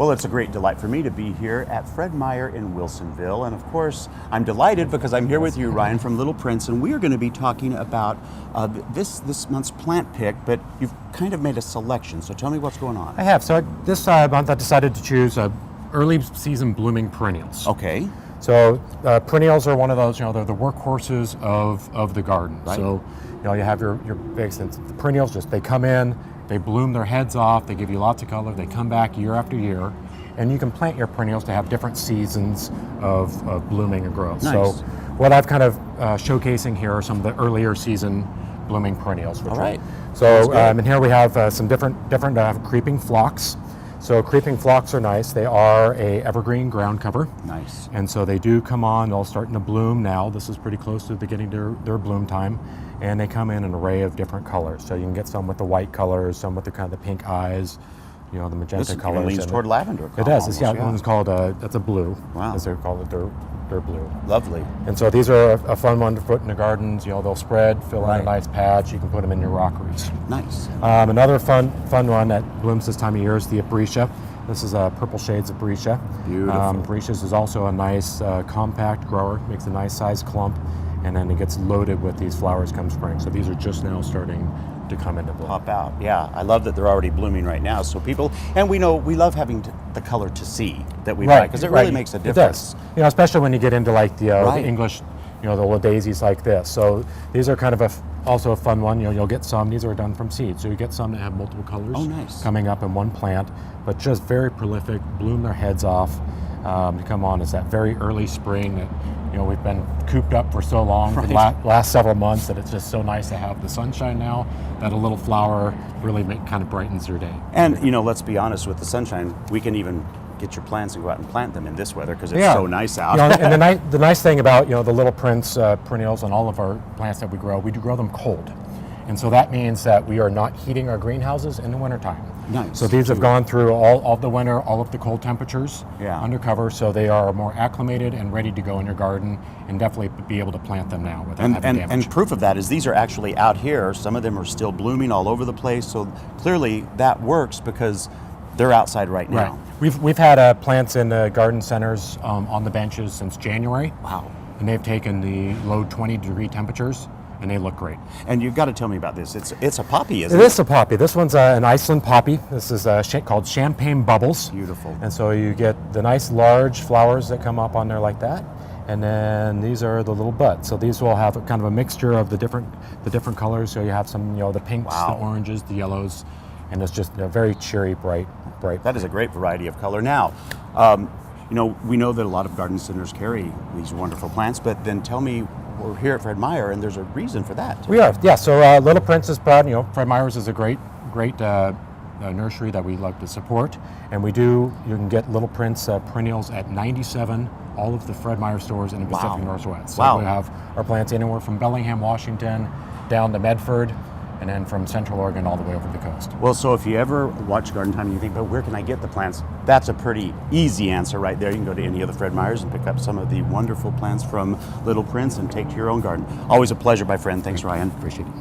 Well, it's a great delight for me to be here at Fred Meyer in Wilsonville. And of course, I'm delighted because I'm here with you, Ryan, from Little Prince, and we are going to be talking about this month's plant pick, but you've kind of made a selection. So tell me what's going on. I have. So this month I decided to choose early season blooming perennials. Okay. So perennials are one of those, they're the workhorses of the garden. Right. So, you have your big sense. The perennials they come in, they bloom their heads off, they give you lots of color, they come back year after year, and you can plant your perennials to have different seasons of blooming and growth. Nice. So what I've kind of showcasing here are some of the earlier season blooming perennials. All right. So and here we have some different creeping phlox. So creeping phlox are nice. They are a evergreen ground cover. Nice. And so they do come on, they're all starting to bloom now. This is pretty close to beginning their bloom time. And they come in an array of different colors. So you can get some with the white colors, some with the kind of the pink eyes, the magenta colors. This leans toward lavender. It does. Almost, yeah. One's called, that's a blue. Wow. As they're called, they're blue. Lovely. And so these are a fun one to put in the gardens. They'll spread, fill in a nice patch. You can put them in your rockeries. Nice. Another fun one that blooms this time of year is the aprecia. This is purple shades of aprecia. Beautiful. Aprecia is also a nice compact grower, makes a nice sized clump, and then it gets loaded with these flowers come spring. So these are just now starting to come into bloom. Pop out. Yeah, I love that they're already blooming right now. So people, and we love having the color to see that we buy, because it really makes a difference. It does. Especially when you get into like the English, the little daisies like this. So these are kind of also a fun one. You'll get some. These are done from seed, so you get some that have multiple colors. Oh, nice. Coming up in one plant, but just very prolific. Bloom their heads off. To come on, it's that very early spring that we've been cooped up for so long for the last several months that it's just so nice to have the sunshine now that a little flower really kind of brightens your day. And let's be honest, with the sunshine, we can even get your plants and go out and plant them in this weather because it's so nice out. And the nice thing about the Little Prince perennials and all of our plants that we do grow them cold. And so that means that we are not heating our greenhouses in the wintertime. Nice. So these have gone through all of the winter, all of the cold temperatures undercover, so they are more acclimated and ready to go in your garden, and definitely be able to plant them now without having damage. And proof of that is these are actually out here. Some of them are still blooming all over the place, so clearly that works because they're outside right now. Right. We've had plants in garden centers on the benches since January. Wow. And they've taken the low 20-degree temperatures, and they look great. And you've got to tell me about this. It's a poppy, isn't it? It is a poppy. This one's an Iceland poppy. This is called Champagne Bubbles. Beautiful. And so you get the nice large flowers that come up on there like that. And then these are the little buds. So these will have kind of a mixture of the different colors. So you have some, the pinks, the oranges, the yellows, and it's just a very cheery, bright. That is a great variety of color. Now, we know that a lot of garden centers carry these wonderful plants, but then tell me, we're here at Fred Meyer, and there's a reason for that. We are, yeah. So Little Prince is proud. Fred Meyer's is a great nursery that we love to support, and you can get Little Prince perennials at 97 all of the Fred Meyer stores in the Pacific Northwest. So we have our plants anywhere from Bellingham, Washington, down to Medford, and then from Central Oregon all the way over the coast. Well, so if you ever watch Garden Time and you think, but where can I get the plants? That's a pretty easy answer right there. You can go to any of the Fred Meyers and pick up some of the wonderful plants from Little Prince and take to your own garden. Always a pleasure, my friend. Thanks, Ryan. Appreciate it.